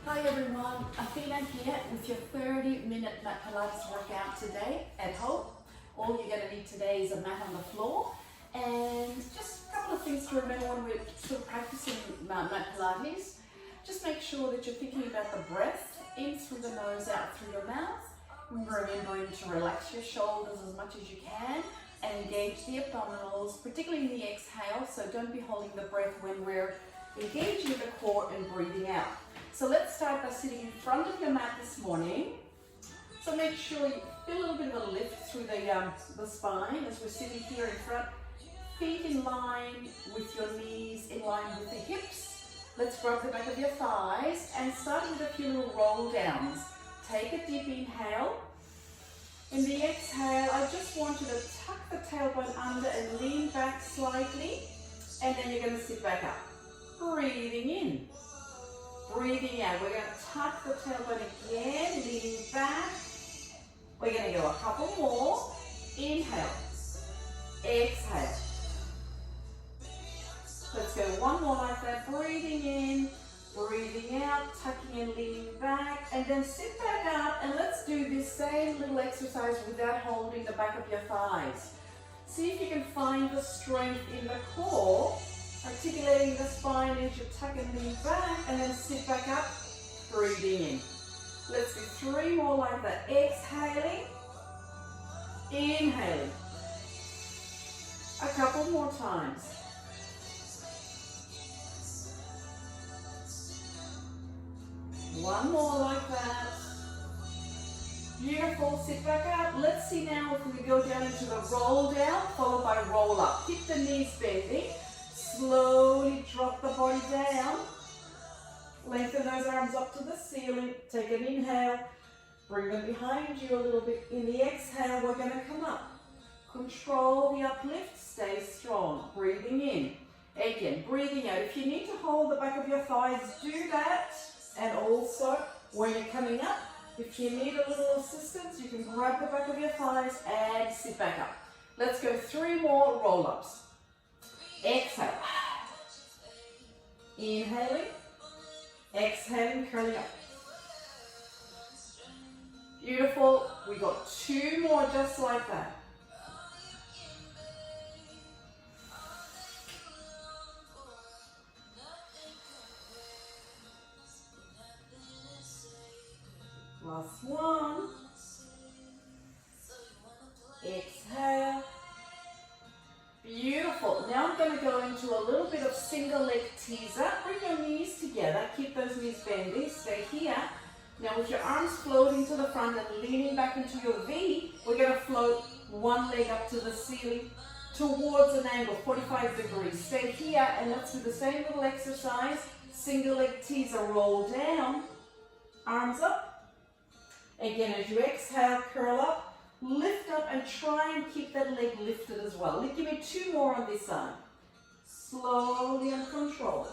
Hi everyone, Athena here with your 30-minute mat Pilates workout today at home. All you're going to need today is a mat on the floor and just a couple of things to remember when we're still practicing mat Pilates. Just make sure that you're thinking about the breath, in through the nose, out through your mouth. Remembering to relax your shoulders as much as you can and engage the abdominals, particularly in the exhale, so don't be holding the breath when we're engaging the core and breathing out. So let's start by sitting in front of your mat this morning. So make sure you feel a little bit of a lift through the spine as we're sitting here in front. Feet in line with your knees, in line with the hips. Let's grab the back of your thighs and start with a few little roll downs. Take a deep inhale. In the exhale, I just want you to tuck the tailbone under and lean back slightly. And then you're going to sit back up. Breathing in. Breathing out. We're going to tuck the tailbone again, leaning back. We're going to go a couple more. Inhale. Exhale. Let's go one more like that. Breathing in, breathing out, tucking and leaning back. And then sit back up and let's do this same little exercise without holding the back of your thighs. See if you can find the strength in the core. Articulating the spine as you tuck and lean back, and then sit back up, breathing in. Let's do 3 more like that. Exhaling, inhaling. A couple more times. One more like that. Beautiful, sit back up. Let's see now if we go down into the roll down, followed by roll up. Keep the knees bending. Slowly drop the body down. Lengthen those arms up to the ceiling. Take an inhale. Bring them behind you a little bit. In the exhale, we're going to come up. Control the uplift. Stay strong. Breathing in. Again, breathing out. If you need to hold the back of your thighs, do that. And also, when you're coming up, if you need a little assistance, you can grab the back of your thighs and sit back up. Let's go 3 more roll-ups. Exhale. Inhaling. Exhaling, curling up. Beautiful. We got 2 more just like that. Last one. Exhale. Beautiful. Now I'm going to go into a little bit of single leg teaser. Bring your knees together. Keep those knees bending. Stay here. Now with your arms floating to the front and leaning back into your V, we're going to float one leg up to the ceiling towards an angle, 45 degrees. Stay here and let's do the same little exercise. Single leg teaser. Roll down. Arms up. Again, as you exhale, curl up. Lift up and try and keep that leg lifted as well. Give me 2 more on this side. Slowly and control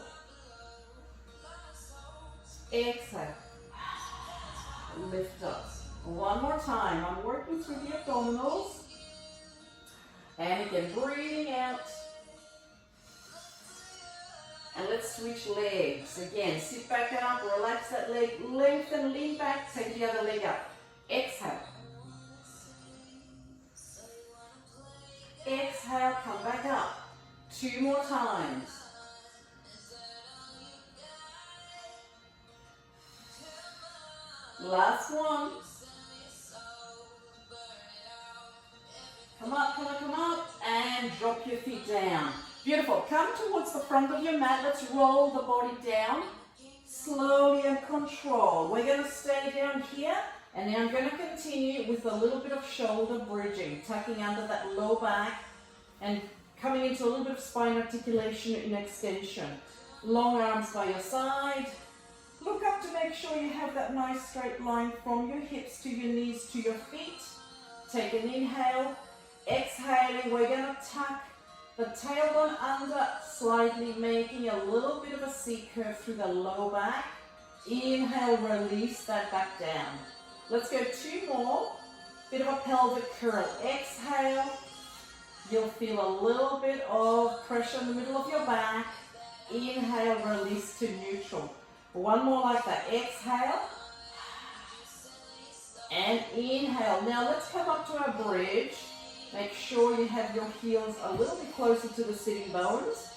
it. Exhale. Lift up. One more time. I'm working through the abdominals. And again, breathing out. And let's switch legs. Again, sit back up, relax that leg, lengthen, lean back, take the other leg up. Exhale. Exhale, come back up. 2 more times. Last one. Come up, come up, come up. And drop your feet down. Beautiful. Come towards the front of your mat. Let's roll the body down. Slowly and control. We're going to stay down here. And then I'm going to continue with a little bit of shoulder bridging, tucking under that low back and coming into a little bit of spine articulation in extension. Long arms by your side. Look up to make sure you have that nice straight line from your hips to your knees to your feet. Take an inhale. Exhaling, we're going to tuck the tailbone under, slightly making a little bit of a C curve through the low back. Inhale, release that back down. Let's go 2 more. Bit of a pelvic curl. Exhale. You'll feel a little bit of pressure in the middle of your back. Inhale, release to neutral. One more like that. Exhale. And inhale. Now let's come up to our bridge. Make sure you have your heels a little bit closer to the sitting bones.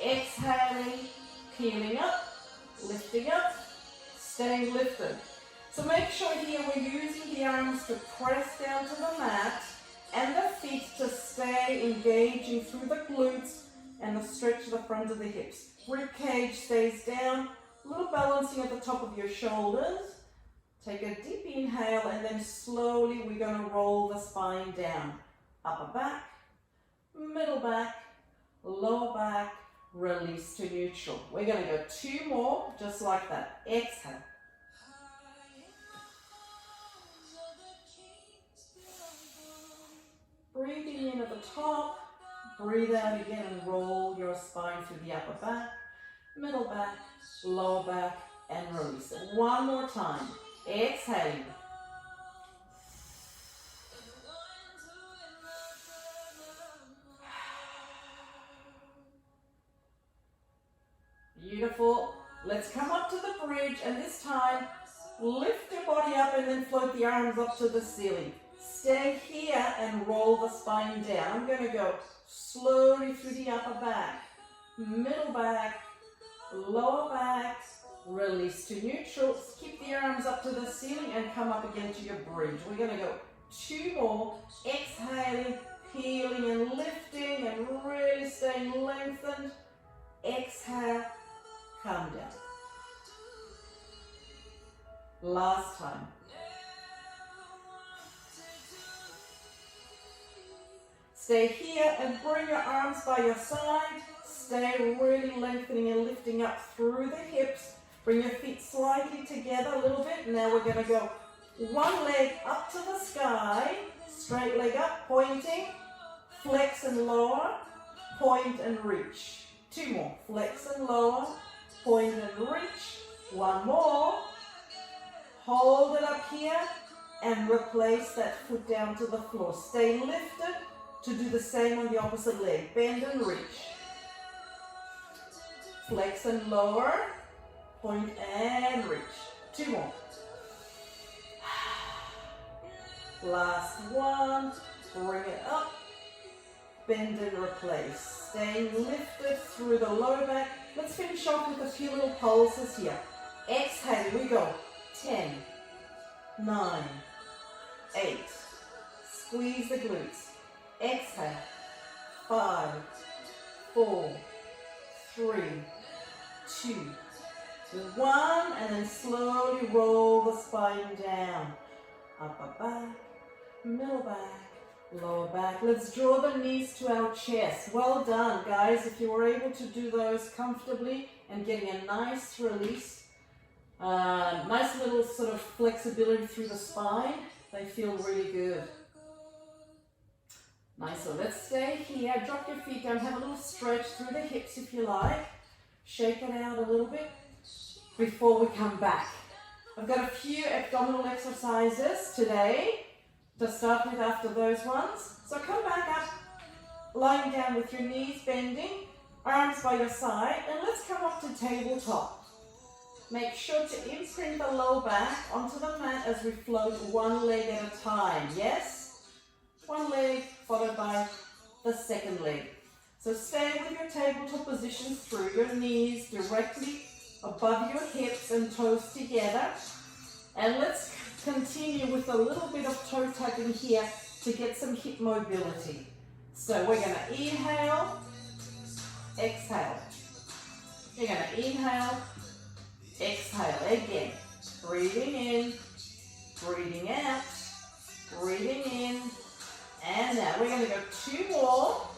Exhaling, peeling up, lifting up, staying lifted. So make sure here we're using the arms to press down to the mat and the feet to stay engaging through the glutes and the stretch of the front of the hips. Rib cage stays down, a little balancing at the top of your shoulders. Take a deep inhale and then slowly we're going to roll the spine down. Upper back, middle back, lower back, release to neutral. We're going to go 2 more, just like that. Exhale. Breathing in at the top, breathe out again and roll your spine through the upper back, middle back, lower back, and release it. One more time. Exhaling. Beautiful. Let's come up to the bridge and this time lift your body up and then float the arms up to the ceiling. Stay here and roll the spine down. I'm going to go slowly through the upper back, middle back, lower back, release to neutral. Keep the arms up to the ceiling and come up again to your bridge. We're going to go 2 more. Exhaling, peeling and lifting and really staying lengthened. Exhale, come down. Last time. Stay here and bring your arms by your side. Stay really lengthening and lifting up through the hips. Bring your feet slightly together a little bit. Now we're going to go 1 leg up to the sky. Straight leg up, pointing. Flex and lower. Point and reach. 2 more. Flex and lower. Point and reach. 1 more. Hold it up here and replace that foot down to the floor. Stay lifted to do the same on the opposite leg. Bend and reach. Flex and lower. Point and reach. 2 more. Last one. Bring it up. Bend and replace. Staying lifted through the lower back. Let's finish off with a few little pulses here. Exhale, we go. 10, 9, 8. Squeeze the glutes. Exhale. 5, 4, 3, 2, 1. And then slowly roll the spine down. Upper back, middle back, lower back. Let's draw the knees to our chest. Well done, guys. If you were able to do those comfortably and getting a nice release, nice little sort of flexibility through the spine, they feel really good. Nice. So let's stay here. Drop your feet down. Have a little stretch through the hips if you like. Shake it out a little bit before we come back. I've got a few abdominal exercises today to start with after those ones. So come back up, lying down with your knees bending, arms by your side, and let's come up to tabletop. Make sure to imprint the low back onto the mat as we float 1 leg at a time. Yes? 1 leg followed by the 2nd leg. So stay with your tabletop position through your knees directly above your hips and toes together. And let's continue with a little bit of toe tapping here to get some hip mobility. So we're going to inhale, exhale. You're going to inhale, exhale again. Breathing in, breathing out, breathing in. And now we're going to go 2 more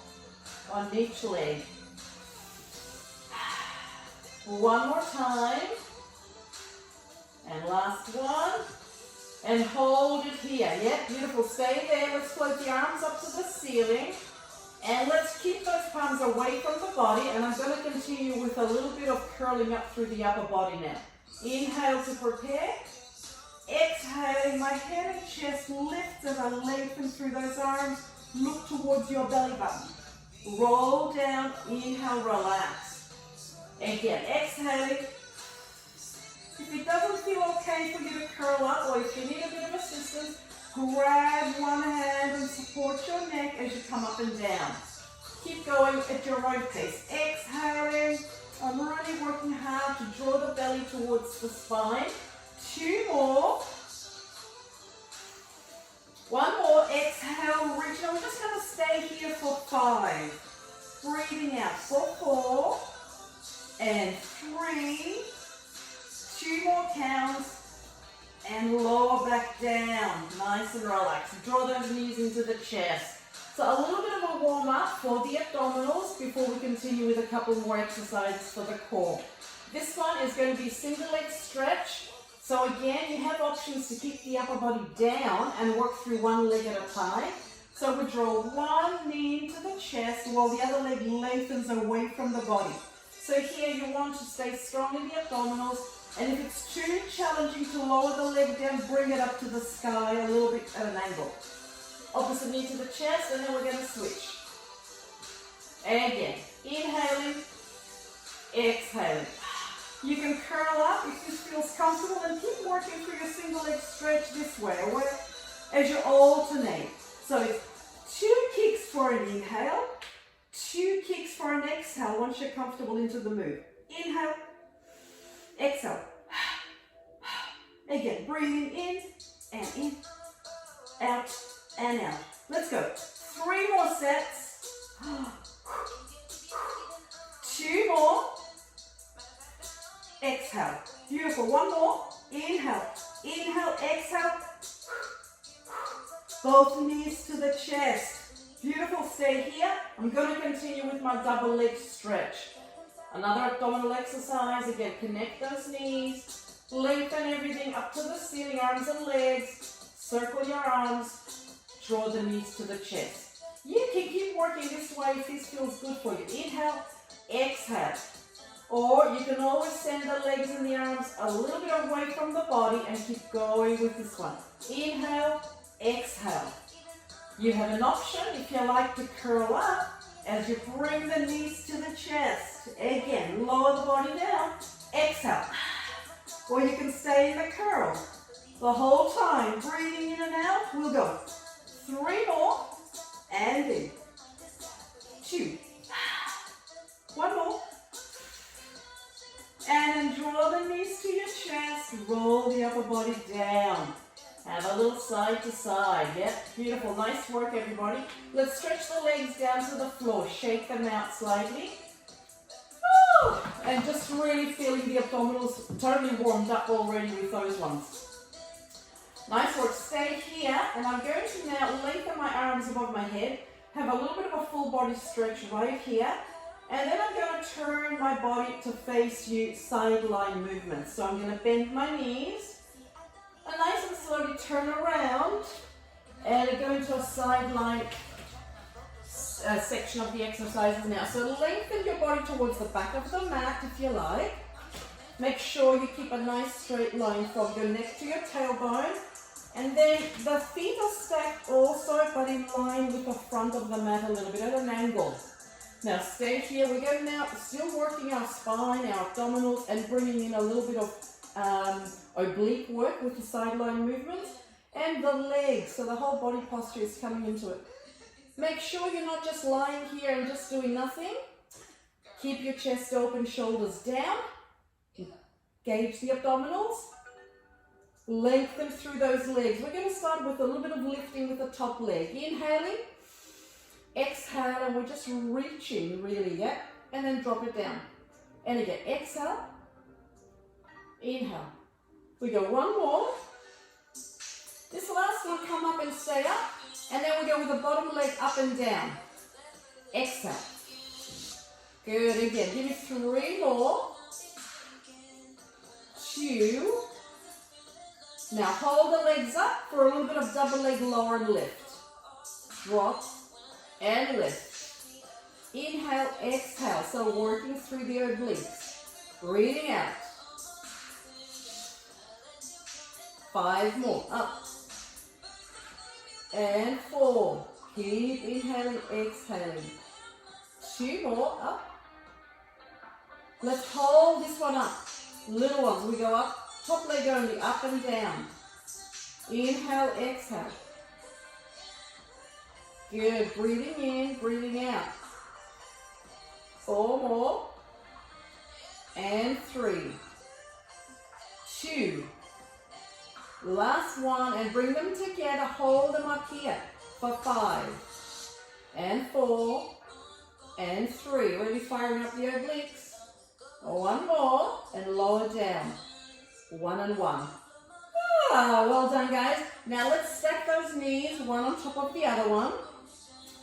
on each leg. 1 more time. And last one. And hold it here. Yeah, beautiful. Stay there. Let's float the arms up to the ceiling. And let's keep those palms away from the body. And I'm going to continue with a little bit of curling up through the upper body now. Inhale to prepare. Exhaling, my head and chest lifts as I lengthen through those arms. Look towards your belly button. Roll down. Inhale, relax. Again, exhaling. If it doesn't feel okay for you to curl up, or if you need a bit of assistance, grab one hand and support your neck as you come up and down. Keep going at your own pace. Exhaling. I'm really working hard to draw the belly towards the spine. 2 more. 1 more. Exhale, reach. Now we're just going to stay here for 5. Breathing out for 4 and 3. 2 more counts. And lower back down. Nice and relaxed. Draw those knees into the chest. So a little bit of a warm up for the abdominals before we continue with a couple more exercises for the core. This one is going to be single leg stretch. So again, you have options to keep the upper body down and work through one leg at a time. So we draw one knee into the chest while the other leg lengthens away from the body. So here you want to stay strong in the abdominals. And if it's too challenging to lower the leg down, bring it up to the sky a little bit at an angle. Opposite knee to the chest, and then we're going to switch. And again, inhaling, exhaling. You can curl up if this feels comfortable and keep working through your single leg stretch this way as you alternate. So it's 2 kicks for an inhale, 2 kicks for an exhale once you're comfortable into the move. Inhale, exhale. Again, breathing in and in, out and out. Let's go. 3 more sets. 2 more. Exhale. Beautiful. 1 more. Inhale. Inhale, exhale. Both knees to the chest. Beautiful. Stay here. I'm going to continue with my double leg stretch. Another abdominal exercise. Again, connect those knees. Lengthen everything up to the ceiling, arms and legs. Circle your arms. Draw the knees to the chest. You can keep working this way if this feels good for you. Inhale, exhale. Or you can always send the legs and the arms a little bit away from the body and keep going with this one. Inhale, exhale. You have an option if you like to curl up as you bring the knees to the chest. Again, lower the body down. Exhale. Or you can stay in the curl the whole time. Breathing in and out. We'll go. 3 more. And in. 2. 1 more. And then draw the knees to your chest. Roll the upper body down. Have a little side to side. Yep, beautiful. Nice work, everybody. Let's stretch the legs down to the floor. Shake them out slightly. Woo! And just really feeling the abdominals totally warmed up already with those ones. Nice work. Stay here. And I'm going to now lengthen my arms above my head. Have a little bit of a full body stretch right here. And then I'm going to turn my body to face you, sideline movement. So I'm going to bend my knees. And nice and slowly turn around and go into a sideline section of the exercises now. So lengthen your body towards the back of the mat if you like. Make sure you keep a nice straight line from your neck to your tailbone. And then the feet are stacked also, but in line with the front of the mat a little bit at an angle. Now stay here. We go now, still working our spine, our abdominals, and bringing in a little bit of oblique work with the sideline movements and the legs, so the whole body posture is coming into it. Make sure you're not just lying here and just doing nothing. Keep your chest open, shoulders down. Engage the abdominals. Lengthen through those legs. We're going to start with a little bit of lifting with the top leg. Inhaling, exhale, and we're just reaching really, yeah? And then drop it down. And again, exhale. Inhale. We go 1 more. This last one, come up and stay up. And then we go with the bottom leg up and down. Exhale. Good. Again, give me 3 more. 2. Now hold the legs up for a little bit of double leg lower and lift. Drop and lift. Inhale, exhale. So working through the obliques. Breathing out. 5 more. Up. And 4. Keep inhaling, exhaling. 2 more. Up. Let's hold this one up. Little ones. We go up top leg only, up and down. Inhale, exhale. Good, breathing in, breathing out. 4 more. And 3, 2. Last one, and bring them together, hold them up here for 5, and 4, and 3. Really firing up the obliques. 1 more, and lower down. 1 and 1. Ah, well done, guys. Now let's stack those knees, one on top of the other one.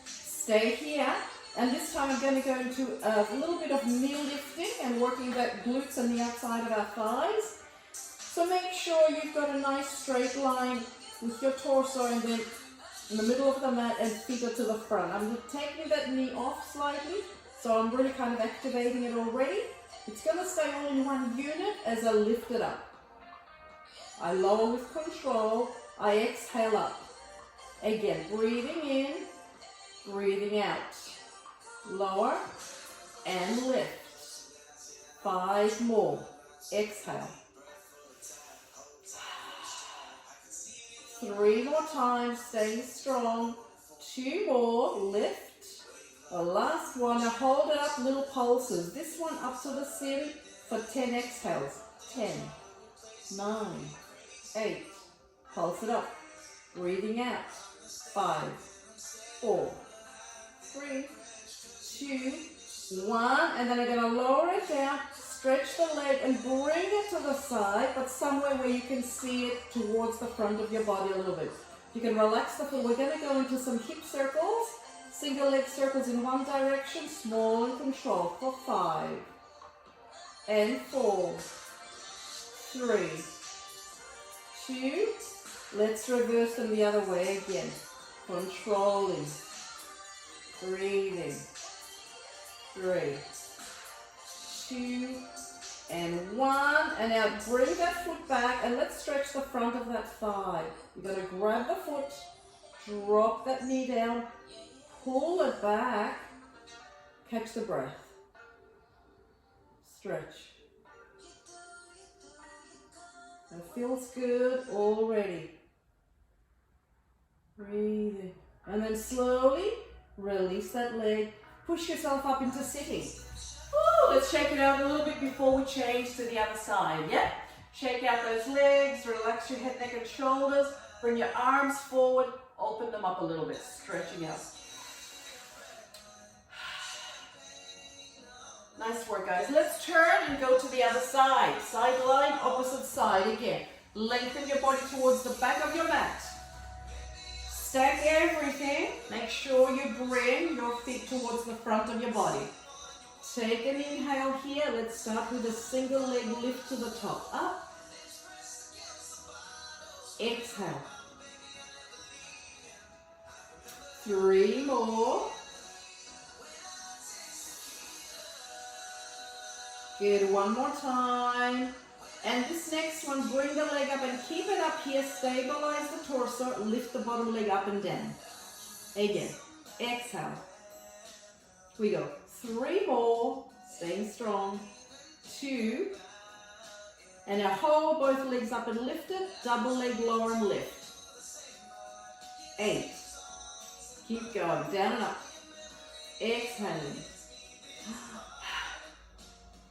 Stay here. And this time I'm going to go into a little bit of knee lifting and working that glutes and the outside of our thighs. So make sure you've got a nice straight line with your torso and then in the middle of the mat and feet are to the front. I'm taking that knee off slightly, so I'm really kind of activating it already. It's going to stay all in one unit as I lift it up. I lower with control, I exhale up. Again, breathing in, breathing out. Lower and lift. 5 more. Exhale. 3 more times, staying strong. 2 more, lift. The last one, now hold it up, little pulses. This one up to the ceiling for 10 exhales. 10, 9, 8. Pulse it up. Breathing out. 5, 4, 3, 2, 1, and then I'm going to lower it down, stretch the leg and bring it to the side, but somewhere where you can see it towards the front of your body a little bit. You can relax the foot. We're going to go into some hip circles, single leg circles in one direction, small and control for 5, and 4, 3, 2, let's reverse them the other way again, controlling, breathing. 3, 2, and 1. And now bring that foot back and let's stretch the front of that thigh. You're going to grab the foot, drop that knee down, pull it back, catch the breath. Stretch. That feels good already. Breathing. And then slowly release that leg. Push yourself up into sitting. Ooh, let's shake it out a little bit before we change to the other side, yeah? Shake out those legs, relax your head, neck and shoulders, bring your arms forward, open them up a little bit, stretching out. Nice work, guys. Let's turn and go to the other side. Side line, opposite side again. Lengthen your body towards the back of your mat. Stack everything. Make sure you bring your feet towards the front of your body. Take an inhale here. Let's start with a single leg lift to the top. Up. Exhale. 3 more. Good. 1 more time. And this next one, bring the leg up and keep it up here. Stabilize the torso. Lift the bottom leg up and down. Again. Exhale. Here we go. 3 more. Staying strong. 2. And now hold both legs up and lift it. Double leg lower and lift. 8. Keep going. Down and up. Exhaling.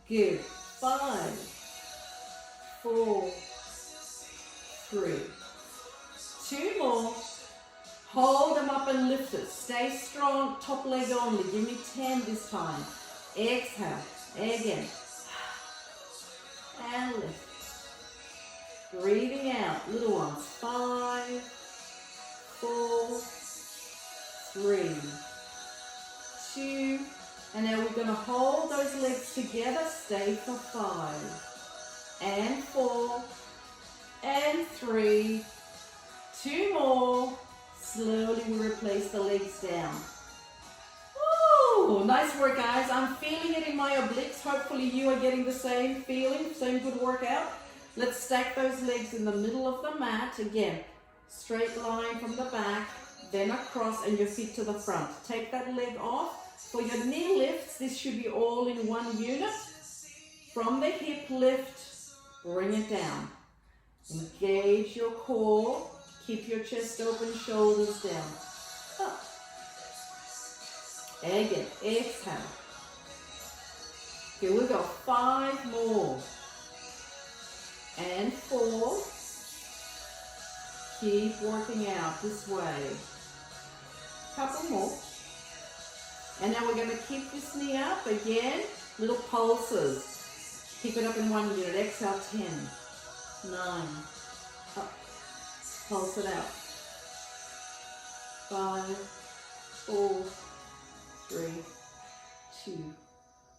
Good. 5. 4, 3, 2 more. Hold them up and lift it. Stay strong, top leg only. Give me 10 this time. Exhale. Again. And lift. Breathing out. Little ones. 5, 4, 3, 2. And now we're going to hold those legs together. Stay for 5. And 4, and 3, 2 more. Slowly we replace the legs down. Woo! Nice work, guys. I'm feeling it in my obliques. Hopefully you are getting the same feeling, same good workout. Let's stack those legs in the middle of the mat. Again, straight line from the back, then across and your feet to the front. Take that leg off. For your knee lifts, this should be all in one unit. From the hip lift, bring it down. Engage your core. Keep your chest open, shoulders down. Up. Again, exhale. Here we go, 5 more. And 4. Keep working out this way. Couple more. And now we're going to keep this knee up again. Little pulses. Keep it up in 1 unit. Exhale, 10, 9. Up. Pulse it out. 5, 4, 3, 2,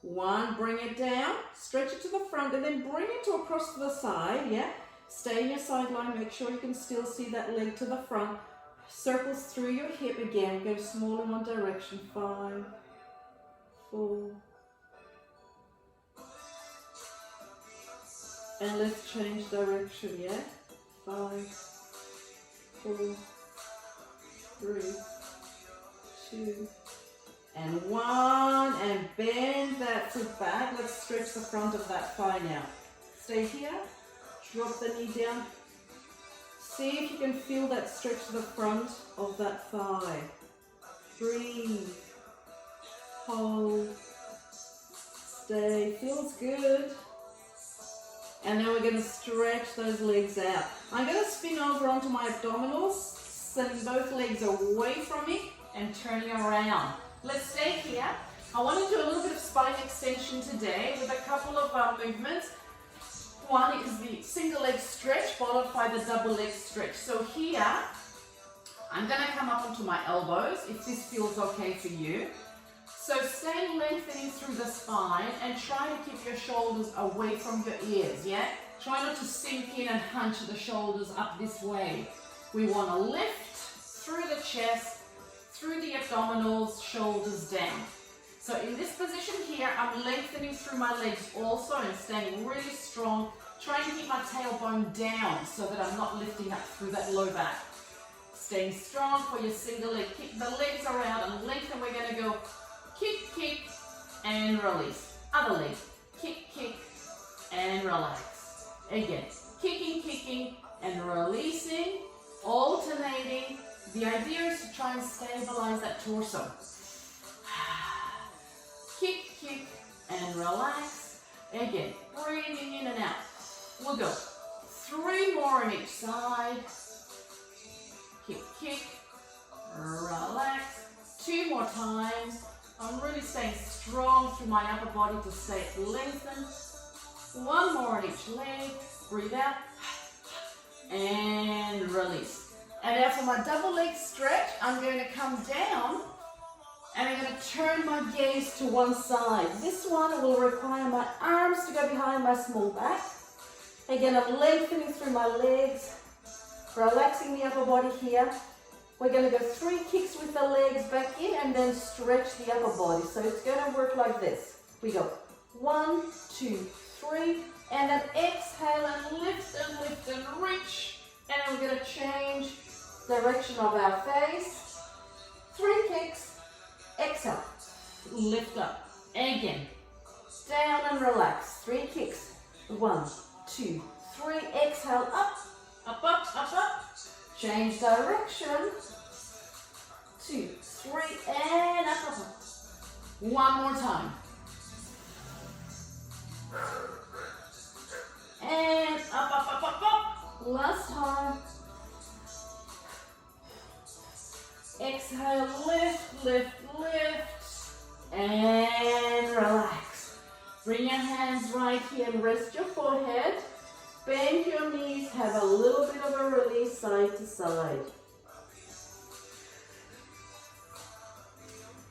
1. Bring it down. Stretch it to the front and then bring it to across to the side. Yeah. Stay in your side line. Make sure you can still see that leg to the front. Circles through your hip again. Go small in one direction. 5, 4. And let's change direction, yeah? 5, 4, 3, 2, and 1. And bend that foot back. Let's stretch the front of that thigh now. Stay here. Drop the knee down. See if you can feel that stretch to the front of that thigh. Breathe. Hold. Stay. Feels good. And now we're going to stretch those legs out. I'm going to spin over onto my abdominals, sending both legs away from me and turning around. Let's stay here. I want to do a little bit of spine extension today with a couple of movements. One is the single leg stretch followed by the double leg stretch. So here, I'm going to come up onto my elbows if this feels okay for you. So stay lengthening through the spine and try to keep your shoulders away from your ears, yeah? Try not to sink in and hunch the shoulders up this way. We want to lift through the chest, through the abdominals, shoulders down. So in this position here, I'm lengthening through my legs also and staying really strong, trying to keep my tailbone down so that I'm not lifting up through that low back. Staying strong for your single leg. Keep the legs around and lengthen. We're going to go kick, kick, and release. Other leg. Kick, kick, and relax. Again, kicking, kicking, and releasing, alternating. The idea is to try and stabilize that torso. Kick, kick, and relax. Again, breathing in and out. We'll go 3 more on each side. Kick, kick, relax. 2 more times. I'm really staying strong through my upper body to stay lengthened. 1 more on each leg. Breathe out. And release. And now for my double leg stretch, I'm going to come down and I'm going to turn my gaze to one side. This one will require my arms to go behind my small back. Again, I'm lengthening through my legs, relaxing the upper body here. We're going to go 3 kicks with the legs back in and then stretch the upper body. So it's going to work like this. We go 1, 2, 3, and then exhale and lift and reach. And then we're going to change direction of our face. 3 kicks, exhale, lift up. Again, down and relax. 3 kicks. 1, 2, 3, exhale, up, up, up, up, up. Change direction. 2, 3, and up, up, up. 1 more time. And up, up, up, up, up. Last time. Exhale, lift, lift, lift. And relax. Bring your hands right here and rest your forehead. Bend your knees, have a little bit of a release side to side.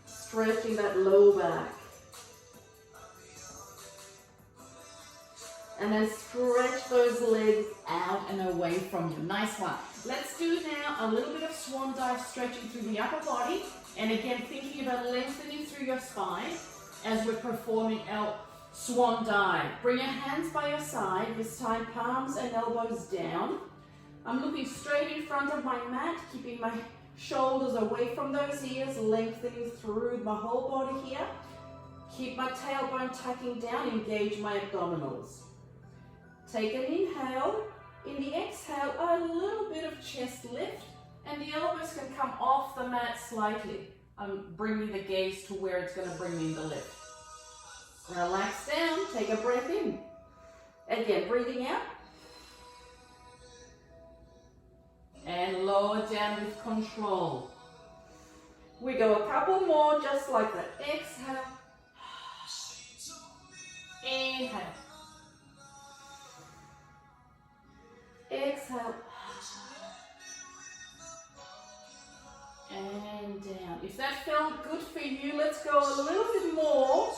Stretching that low back. And then stretch those legs out and away from you. Nice one. Let's do now a little bit of swan dive stretching through the upper body. And again, thinking about lengthening through your spine as we're performing our swan dive. Bring your hands by your side, this time palms and elbows down. I'm looking straight in front of my mat, keeping my shoulders away from those ears, lengthening through my whole body here. Keep my tailbone tucking down, engage my abdominals. Take an inhale, In the exhale, a little bit of chest lift, and the elbows can come off the mat slightly. I'm bringing the gaze to where it's going to bring me in the lift. Relax down, take a breath in. Again, breathing out. And lower down with control. We go a couple more, just like that. Exhale. Inhale. Exhale. And down. If that felt good for you, let's go a little bit more.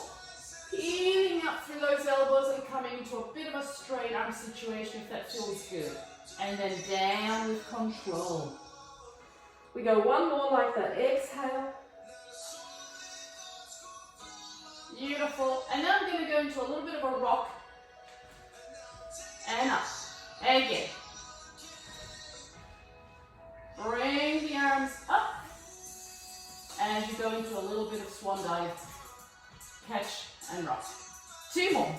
Healing up through those elbows and coming into a bit of a straight arm situation if that feels good. And then down with control. We go one more like that. Exhale. Beautiful. And now I'm going to go into a little bit of a rock. And up. Again. Bring the arms up. As you go into a little bit of swan dive. Catch and rock. Two more.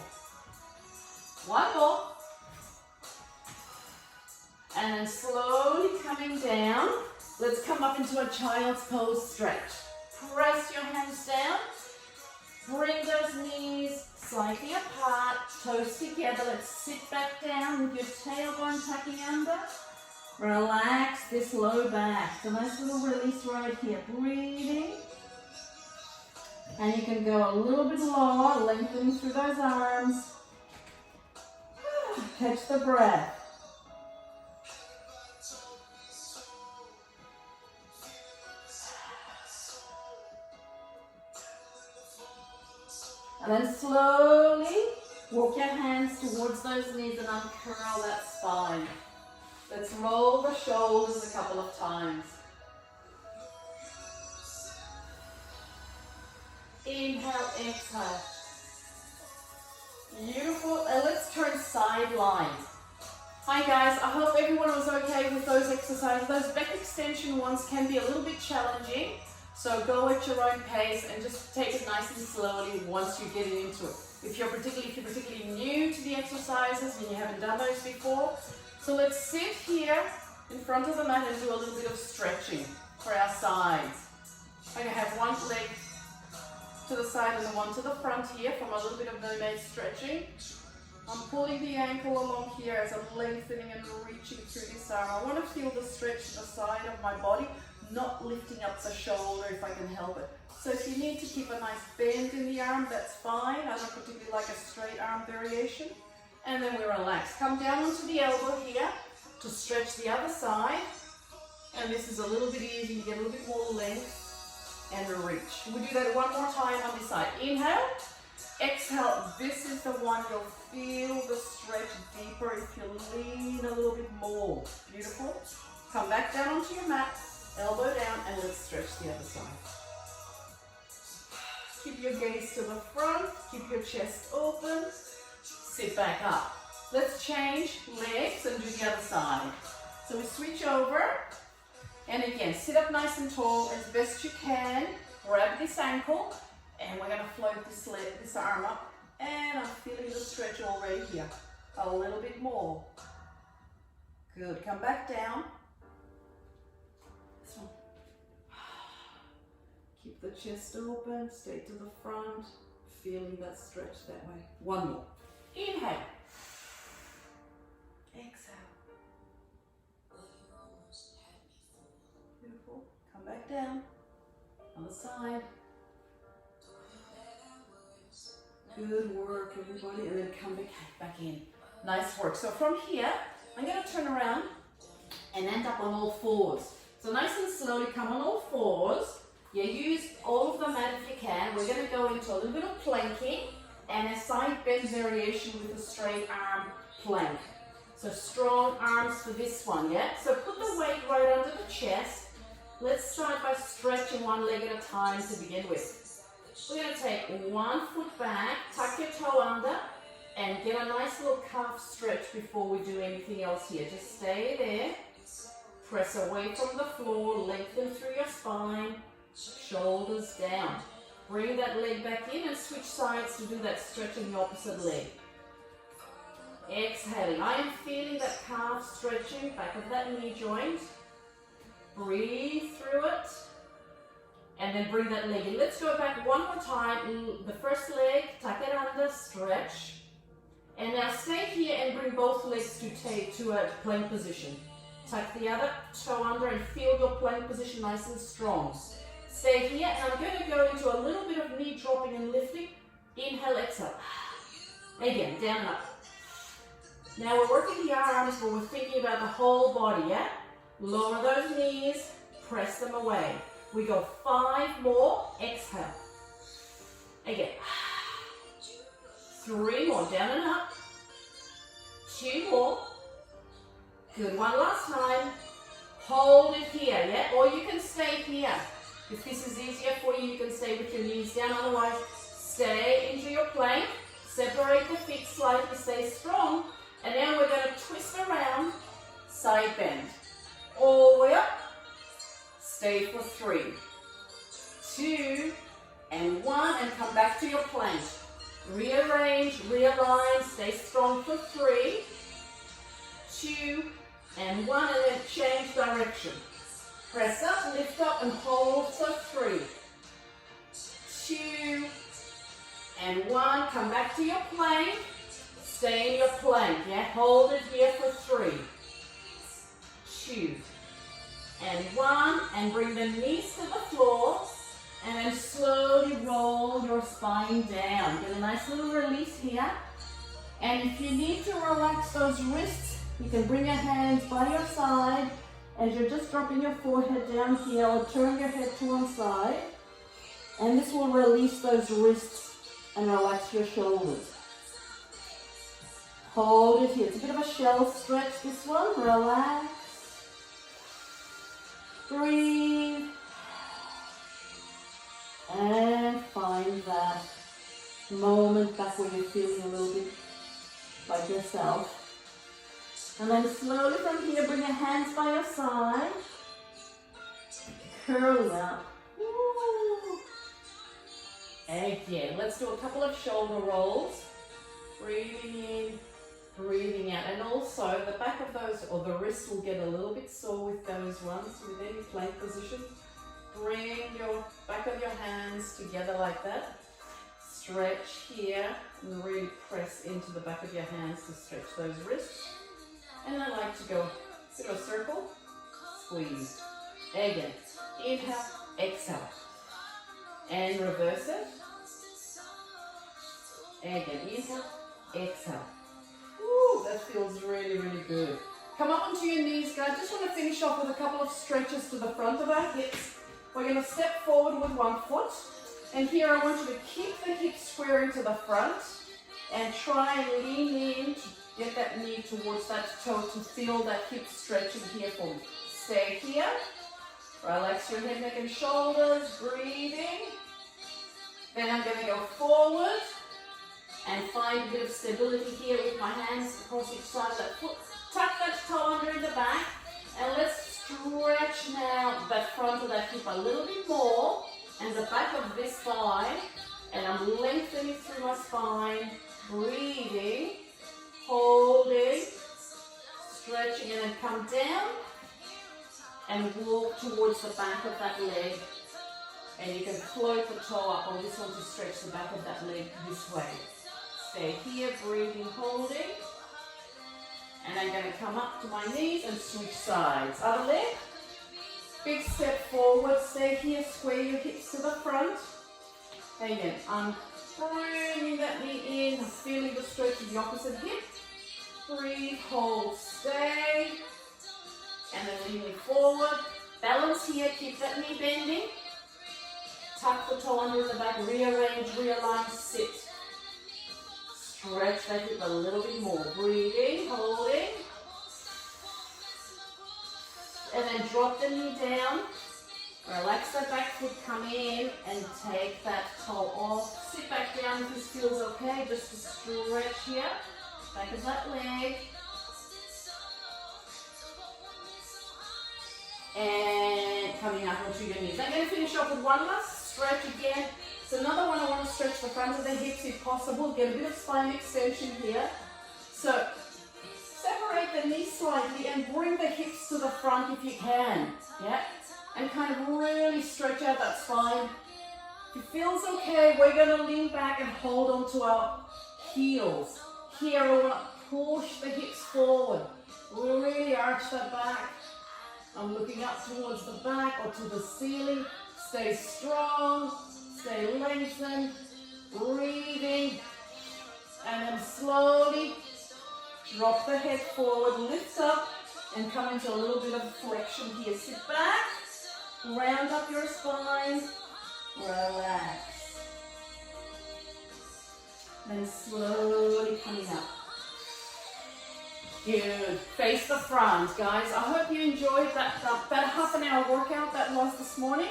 One more. And then slowly coming down. Let's come up into a child's pose stretch. Press your hands down. Bring those knees slightly apart. Toes together. Let's sit back down with your tailbone tucking under. Relax this low back. So nice little release right here. Breathing. And you can go a little bit lower, lengthening through those arms. Catch the breath. And then slowly walk your hands towards those knees and uncurl that spine. Let's roll the shoulders a couple of times. Inhale, exhale. Beautiful. And let's turn side lines. Hi guys, I hope everyone was okay with those exercises. Those back extension ones can be a little bit challenging. So go at your own pace and just take it nice and slowly once you get into it. If you're particularly new to the exercises and you haven't done those before. So let's sit here in front of the mat and do a little bit of stretching for our sides. I'm going to have one leg to the side and the one to the front here from a little bit of nomad stretching. I'm pulling the ankle along here as I'm lengthening and reaching through this arm. I want to feel the stretch to the side of my body, not lifting up the shoulder if I can help it. So if you need to keep a nice bend in the arm, that's fine. I don't particularly like a straight arm variation. And then we relax. Come down onto the elbow here to stretch the other side. And this is a little bit easy. You get a little bit more length and a reach. We do that one more time on this side. Inhale. Exhale. This is the one you'll feel the stretch deeper if you lean a little bit more. Beautiful. Come back down onto your mat. Elbow down and let's stretch the other side. Keep your gaze to the front. Keep your chest open. Sit back up. Let's change legs and do the other side. So we switch over. And again, sit up nice and tall as best you can. Grab this ankle. And we're going to float this arm up. And I'm feeling the stretch already here. A little bit more. Good. Come back down. This one. Keep the chest open. Stay to the front. Feeling that stretch that way. One more. Inhale. Exhale. Beautiful. Come back down. Other side. Good work, everybody. And then come back in. Nice work. So from here, I'm going to turn around and end up on all fours. So nice and slowly come on all fours. You use all of the mat if you can. We're going to go into a little bit of planking and a side bend variation with a straight arm plank. So strong arms for this one, yeah? So put the weight right under the chest. Let's start by stretching one leg at a time to begin with. We're going to take one foot back, tuck your toe under, and get a nice little calf stretch before we do anything else here. Just stay there. Press away from the floor, lengthen through your spine, shoulders down. Bring that leg back in and switch sides to do that stretch in the opposite leg. Exhaling. I am feeling that calf stretching, back of that knee joint. Breathe through it. And then bring that leg in. Let's go back one more time. The first leg, tuck it under, stretch. And now stay here and bring both legs to a plank position. Tuck the other toe under and feel your plank position nice and strong. Stay here, and I'm going to go into a little bit of knee dropping and lifting. Inhale, exhale. Again, down and up. Now we're working the arms, but we're thinking about the whole body, yeah? Lower those knees, press them away. We go 5 more, exhale. Again. 3 more, down and up. 2 more. Good, one last time. Hold it here, yeah? Or you can stay here. If this is easier for you, you can stay with your knees down. Otherwise, stay into your plank. Separate the feet slightly, stay strong. And now we're going to twist around, side bend. All the way up. Stay for 3, 2, and 1, and come back to your plank. Rearrange, realign, stay strong for 3, 2, and 1, and then change direction. Press up, lift up, and hold for 3, 2, and 1. Come back to your plank. Stay in your plank, yeah? Hold it here for 3, 2, and 1, and bring the knees to the floor, and then slowly roll your spine down. Get a nice little release here. And if you need to relax those wrists, you can bring your hands by your side as you're just dropping your forehead down here, or turn your head to one side. And this will release those wrists and relax your shoulders. Hold it here. It's a bit of a shell stretch, this one. Relax. Breathe. And find that moment back where you're feeling a little bit like yourself. And then slowly from here, bring your hands by your side. Curl up. Woo. Again, let's do a couple of shoulder rolls. Breathing in, breathing out. And also the back of those, or the wrists will get a little bit sore with those ones, with any plank position. Bring your back of your hands together like that. Stretch here and really press into the back of your hands to stretch those wrists. And I like to go through a circle, squeeze. Again, inhale, exhale. And reverse it. Again, inhale, exhale. Woo, that feels really, really good. Come up onto your knees, guys. Just want to finish off with a couple of stretches to the front of our hips. We're going to step forward with one foot. And here I want you to keep the hips squaring to the front and try and lean in to get that knee towards that toe to feel that hip stretching here for me. Stay here. Relax your head, neck, and shoulders. Breathing. Then I'm going to go forward and find a bit of stability here with my hands across each side of that foot. Tuck that toe under in the back. And let's stretch now that front of that hip a little bit more, and the back of this thigh, and I'm lengthening through my spine, breathing, holding, stretching, and then come down and walk towards the back of that leg. And you can float the toe up, or just want to stretch the back of that leg this way. Stay here, breathing, holding. And I'm going to come up to my knees and switch sides. Other leg. Big step forward. Stay here. Square your hips to the front. Again, I'm bringing that knee in. I'm feeling the stretch of the opposite hip. Breathe, hold, stay. And then leaning forward. Balance here. Keep that knee bending. Tuck the toe under the back. Rearrange, realign, sit. Stretch that hip a little bit more. Breathing, holding. And then drop the knee down. Relax that back foot, come in and take that toe off. Sit back down if this feels okay, just to stretch here. Back of that leg. And coming up onto your knees. I'm going to finish off with one last stretch again. So another one, I want to stretch the front of the hips if possible. Get a bit of spine extension here. So slightly and bring the hips to the front if you can. Yeah? And kind of really stretch out that spine. If it feels okay, we're going to lean back and hold on to our heels. Here, we're going to push the hips forward. We'll really arch that back. I'm looking up towards the back or to the ceiling. Stay strong, stay lengthened, breathing. And then slowly drop the head forward, lift up, and come into a little bit of flexion here. Sit back, round up your spine, relax. Then slowly coming up. Good. Face the front, guys. I hope you enjoyed that half an hour workout that was this morning.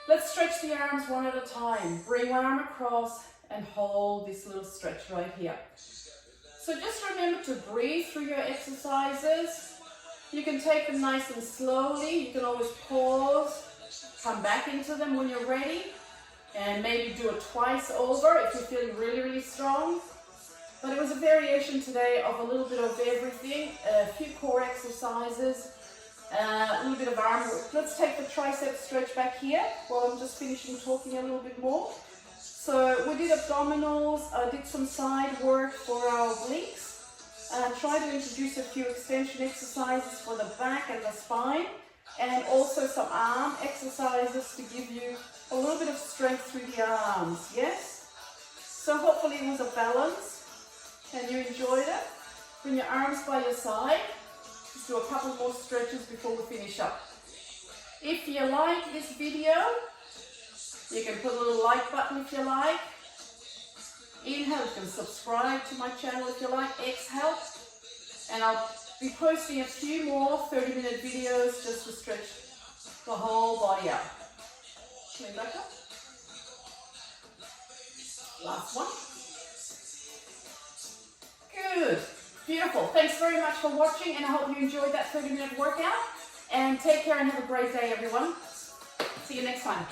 Let's stretch the arms one at a time. Bring one arm across and hold this little stretch right here. So just remember to breathe through your exercises. You can take them nice and slowly. You can always pause, come back into them when you're ready, and maybe do it twice over if you're feeling really, really strong. But it was a variation today of a little bit of everything, a few core exercises, a little bit of arm work. Let's take the tricep stretch back here while I'm just finishing talking a little bit more. So we did abdominals, did some side work for our obliques, try to introduce a few extension exercises for the back and the spine, and also some arm exercises to give you a little bit of strength through the arms, yes? So hopefully it was a balance and you enjoyed it. Bring your arms by your side. Just do a couple more stretches before we finish up. If you like this video, you can put a little like button if you like. Inhale, you can subscribe to my channel if you like. Exhale, and I'll be posting a few more 30-minute videos just to stretch the whole body out. Clean back up. Last one. Good. Beautiful. Thanks very much for watching, and I hope you enjoyed that 30-minute workout. And take care and have a great day, everyone. See you next time.